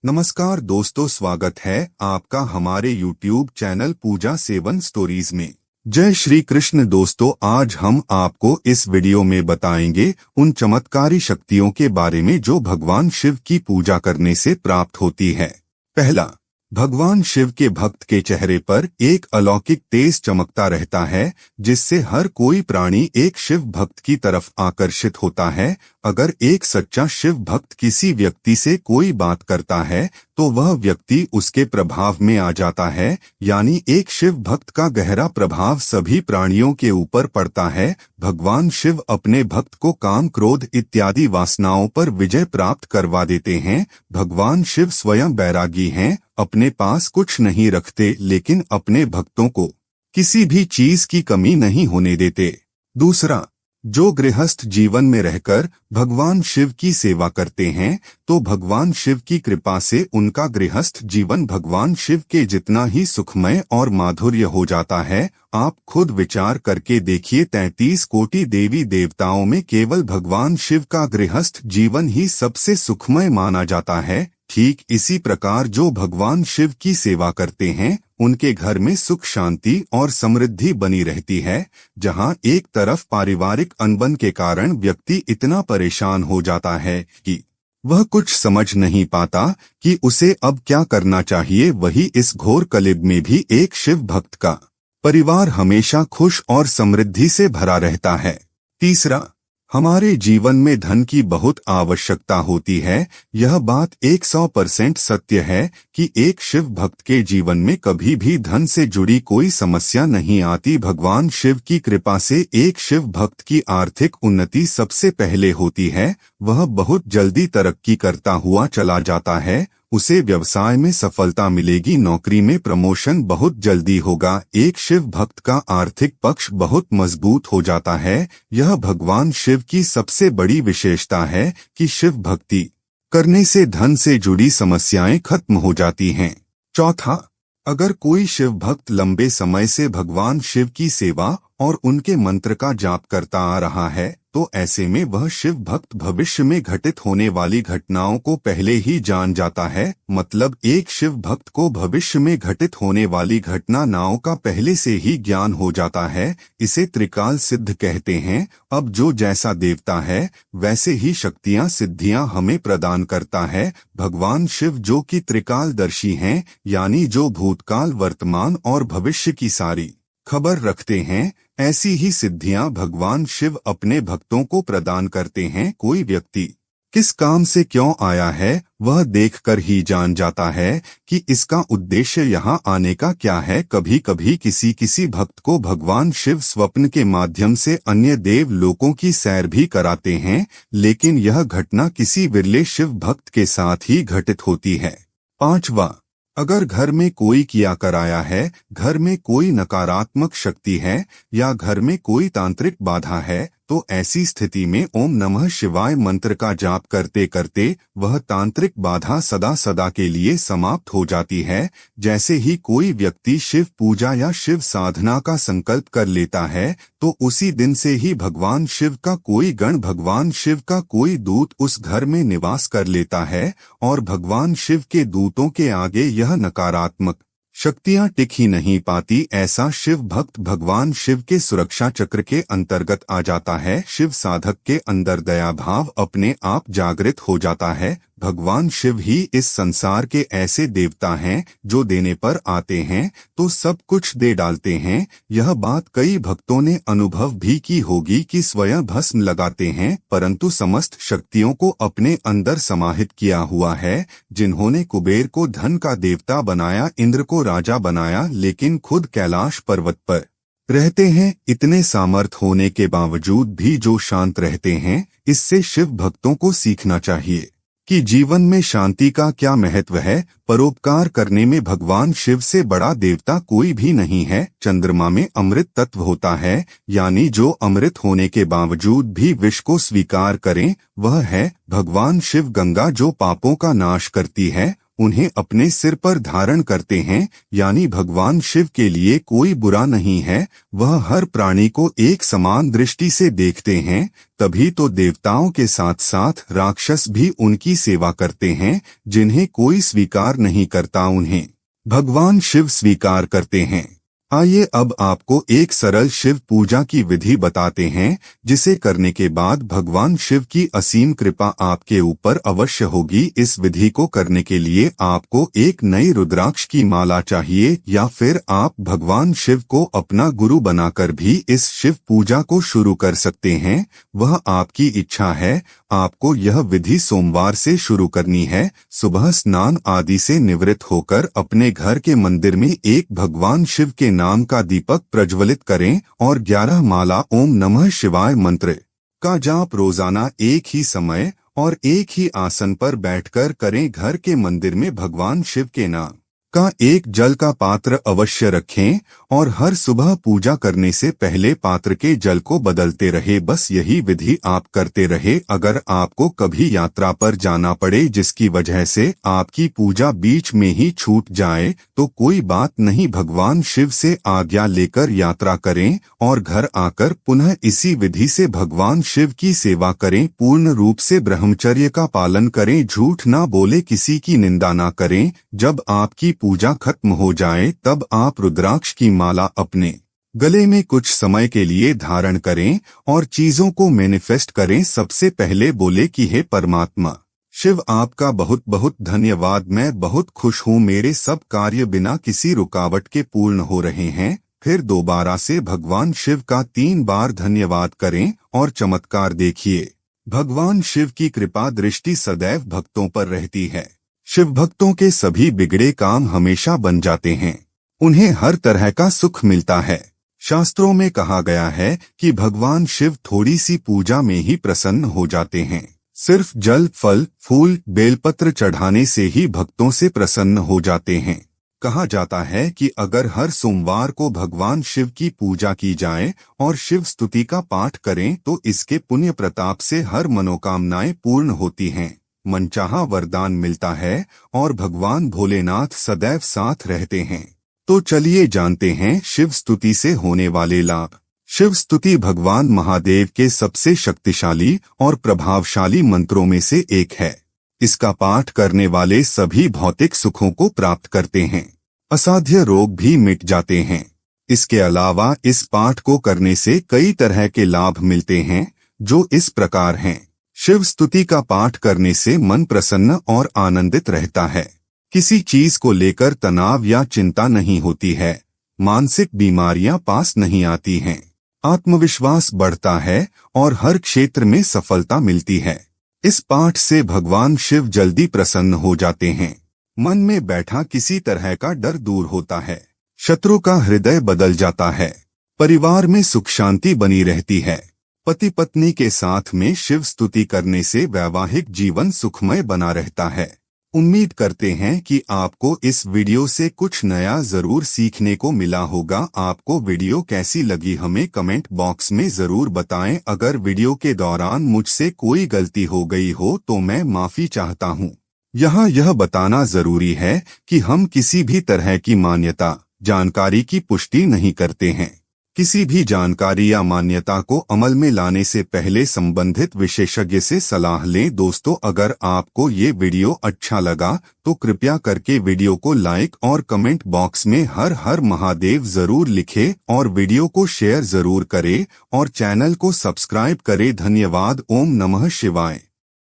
नमस्कार दोस्तों, स्वागत है आपका हमारे YouTube चैनल पूजा सेवन स्टोरीज में। जय श्री कृष्ण दोस्तों, आज हम आपको इस वीडियो में बताएंगे उन चमत्कारी शक्तियों के बारे में जो भगवान शिव की पूजा करने से प्राप्त होती है। पहला, भगवान शिव के भक्त के चेहरे पर एक अलौकिक तेज चमकता रहता है, जिससे हर कोई प्राणी एक शिव भक्त की तरफ आकर्षित होता है। अगर एक सच्चा शिव भक्त किसी व्यक्ति से कोई बात करता है तो वह व्यक्ति उसके प्रभाव में आ जाता है, यानी एक शिव भक्त का गहरा प्रभाव सभी प्राणियों के ऊपर पड़ता है। भगवान शिव अपने भक्त को काम, क्रोध इत्यादि वासनाओं पर विजय प्राप्त करवा देते हैं। भगवान शिव स्वयं बैरागी हैं, अपने पास कुछ नहीं रखते, लेकिन अपने भक्तों को किसी भी चीज की कमी नहीं होने देते। दूसरा, जो गृहस्थ जीवन में रहकर भगवान शिव की सेवा करते हैं तो भगवान शिव की कृपा से उनका गृहस्थ जीवन भगवान शिव के जितना ही सुखमय और माधुर्य हो जाता है। आप खुद विचार करके देखिए, 33 कोटि देवी देवताओं में केवल भगवान शिव का गृहस्थ जीवन ही सबसे सुखमय माना जाता है। ठीक इसी प्रकार जो भगवान शिव की सेवा करते हैं उनके घर में सुख, शांति और समृद्धि बनी रहती है। जहां एक तरफ पारिवारिक अनबन के कारण व्यक्ति इतना परेशान हो जाता है कि वह कुछ समझ नहीं पाता कि उसे अब क्या करना चाहिए, वही इस घोर कलियुग में भी एक शिव भक्त का परिवार हमेशा खुश और समृद्धि से भरा रहता है। तीसरा, हमारे जीवन में धन की बहुत आवश्यकता होती है। यह बात 100% सत्य है कि एक शिव भक्त के जीवन में कभी भी धन से जुड़ी कोई समस्या नहीं आती। भगवान शिव की कृपा से एक शिव भक्त की आर्थिक उन्नति सबसे पहले होती है। वह बहुत जल्दी तरक्की करता हुआ चला जाता है, उसे व्यवसाय में सफलता मिलेगी, नौकरी में प्रमोशन बहुत जल्दी होगा। एक शिव भक्त का आर्थिक पक्ष बहुत मजबूत हो जाता है। यह भगवान शिव की सबसे बड़ी विशेषता है कि शिव भक्ति करने से धन से जुड़ी समस्याएं खत्म हो जाती हैं। चौथा, अगर कोई शिव भक्त लंबे समय से भगवान शिव की सेवा और उनके मंत्र का जाप करता आ रहा है तो ऐसे में वह शिव भक्त भविष्य में घटित होने वाली घटनाओं को पहले ही जान जाता है। मतलब एक शिव भक्त को भविष्य में घटित होने वाली घटनाओं का पहले से ही ज्ञान हो जाता है। इसे त्रिकाल सिद्ध कहते हैं। अब जो जैसा देवता है वैसे ही शक्तियां, सिद्धियां हमें प्रदान करता है। भगवान शिव जो कि त्रिकालदर्शी हैं, यानी जो भूतकाल, वर्तमान और भविष्य की सारी खबर रखते हैं, ऐसी ही सिद्धियां भगवान शिव अपने भक्तों को प्रदान करते हैं। कोई व्यक्ति किस काम से क्यों आया है वह देखकर ही जान जाता है कि इसका उद्देश्य यहाँ आने का क्या है। कभी कभी किसी भक्त को भगवान शिव स्वप्न के माध्यम से अन्य देव लोकों की सैर भी कराते हैं, लेकिन यह घटना किसी विरले शिव भक्त के साथ ही घटित होती है। पांचवा, अगर घर में कोई किया कराया है, घर में कोई नकारात्मक शक्ति है या घर में कोई तांत्रिक बाधा है तो ऐसी स्थिति में ओम नमः शिवाय मंत्र का जाप करते करते वह तांत्रिक बाधा सदा सदा के लिए समाप्त हो जाती है। जैसे ही कोई व्यक्ति शिव पूजा या शिव साधना का संकल्प कर लेता है तो उसी दिन से ही भगवान शिव का कोई गण, भगवान शिव का कोई दूत उस घर में निवास कर लेता है और भगवान शिव के दूतों के आगे यह नकारात्मक शक्तियां टिक ही नहीं पाती। ऐसा शिव भक्त भगवान शिव के सुरक्षा चक्र के अंतर्गत आ जाता है। शिव साधक के अंदर दया भाव अपने आप जागृत हो जाता है। भगवान शिव ही इस संसार के ऐसे देवता हैं जो देने पर आते हैं तो सब कुछ दे डालते हैं। यह बात कई भक्तों ने अनुभव भी की होगी कि स्वयं भस्म लगाते हैं परंतु समस्त शक्तियों को अपने अंदर समाहित किया हुआ है। जिन्होंने कुबेर को धन का देवता बनाया, इंद्र को राजा बनाया, लेकिन खुद कैलाश पर्वत पर रहते हैं। इतने सामर्थ होने के बावजूद भी जो शांत रहते हैं, इससे शिव भक्तों को सीखना चाहिए कि जीवन में शांति का क्या महत्व है। परोपकार करने में भगवान शिव से बड़ा देवता कोई भी नहीं है। चंद्रमा में अमृत तत्व होता है, यानी जो अमृत होने के बावजूद भी विष को स्वीकार करें, वह है भगवान शिव। गंगा जो पापों का नाश करती है उन्हें अपने सिर पर धारण करते हैं, यानी भगवान शिव के लिए कोई बुरा नहीं है। वह हर प्राणी को एक समान दृष्टि से देखते हैं, तभी तो देवताओं के साथ साथ राक्षस भी उनकी सेवा करते हैं। जिन्हें कोई स्वीकार नहीं करता उन्हें भगवान शिव स्वीकार करते हैं। आइए अब आपको एक सरल शिव पूजा की विधि बताते हैं, जिसे करने के बाद भगवान शिव की असीम कृपा आपके ऊपर अवश्य होगी। इस विधि को करने के लिए आपको एक नई रुद्राक्ष की माला चाहिए, या फिर आप भगवान शिव को अपना गुरु बनाकर भी इस शिव पूजा को शुरू कर सकते हैं। वह आपकी इच्छा है। आपको यह विधि सोमवार से शुरू करनी है। सुबह स्नान आदि से निवृत्त होकर अपने घर के मंदिर में एक भगवान शिव के नाम का दीपक प्रज्वलित करें और 11 माला ओम नमः शिवाय मंत्र का जाप रोजाना एक ही समय और एक ही आसन पर बैठकर करें। घर के मंदिर में भगवान शिव के नाम का एक जल का पात्र अवश्य रखें और हर सुबह पूजा करने से पहले पात्र के जल को बदलते रहे। बस यही विधि आप करते रहे। अगर आपको कभी यात्रा पर जाना पड़े जिसकी वजह से आपकी पूजा बीच में ही छूट जाए तो कोई बात नहीं, भगवान शिव से आज्ञा लेकर यात्रा करें और घर आकर पुनः इसी विधि से भगवान शिव की सेवा करें। पूर्ण रूप से ब्रह्मचर्य का पालन करें, झूठ ना बोले, किसी की निंदा ना करें। जब आपकी पूजा खत्म हो जाए तब आप रुद्राक्ष की माला अपने गले में कुछ समय के लिए धारण करें और चीजों को मैनिफेस्ट करें। सबसे पहले बोले कि हे परमात्मा शिव, आपका बहुत बहुत धन्यवाद। मैं बहुत खुश हूँ, मेरे सब कार्य बिना किसी रुकावट के पूर्ण हो रहे हैं। फिर दोबारा से भगवान शिव का 3 बार धन्यवाद करें और चमत्कार देखिए। भगवान शिव की कृपा दृष्टि सदैव भक्तों पर रहती है। शिव भक्तों के सभी बिगड़े काम हमेशा बन जाते हैं। उन्हें हर तरह का सुख मिलता है। शास्त्रों में कहा गया है कि भगवान शिव थोड़ी सी पूजा में ही प्रसन्न हो जाते हैं। सिर्फ जल, फल, फूल, बेलपत्र चढ़ाने से ही भक्तों से प्रसन्न हो जाते हैं। कहा जाता है कि अगर हर सोमवार को भगवान शिव की पूजा की जाए और शिव स्तुति का पाठ करें तो इसके पुण्य प्रताप से हर मनोकामनाएं पूर्ण होती हैं, मनचाहा वरदान मिलता है और भगवान भोलेनाथ सदैव साथ रहते हैं। तो चलिए जानते हैं शिव स्तुति से होने वाले लाभ। शिव स्तुति भगवान महादेव के सबसे शक्तिशाली और प्रभावशाली मंत्रों में से एक है। इसका पाठ करने वाले सभी भौतिक सुखों को प्राप्त करते हैं। असाध्य रोग भी मिट जाते हैं। इसके अलावा इस पाठ को करने से कई तरह के लाभ मिलते हैं, जो इस प्रकार हैं। शिव स्तुति का पाठ करने से मन प्रसन्न और आनंदित रहता है। किसी चीज को लेकर तनाव या चिंता नहीं होती है। मानसिक बीमारियां पास नहीं आती हैं। आत्मविश्वास बढ़ता है और हर क्षेत्र में सफलता मिलती है। इस पाठ से भगवान शिव जल्दी प्रसन्न हो जाते हैं। मन में बैठा किसी तरह का डर दूर होता है। शत्रु का हृदय बदल जाता है। परिवार में सुख शांति बनी रहती है। पति पत्नी के साथ में शिव स्तुति करने से वैवाहिक जीवन सुखमय बना रहता है। उम्मीद करते हैं कि आपको इस वीडियो से कुछ नया जरूर सीखने को मिला होगा। आपको वीडियो कैसी लगी हमें कमेंट बॉक्स में जरूर बताएं। अगर वीडियो के दौरान मुझसे कोई गलती हो गई हो तो मैं माफी चाहता हूं। यहाँ यह बताना जरूरी है कि हम किसी भी तरह की मान्यता, जानकारी की पुष्टि नहीं करते हैं। किसी भी जानकारी या मान्यता को अमल में लाने से पहले संबंधित विशेषज्ञ से सलाह लें। दोस्तों, अगर आपको ये वीडियो अच्छा लगा तो कृपया करके वीडियो को लाइक और कमेंट बॉक्स में हर हर महादेव जरूर लिखें और वीडियो को शेयर जरूर करें और चैनल को सब्सक्राइब करें। धन्यवाद। ओम नमः शिवाय।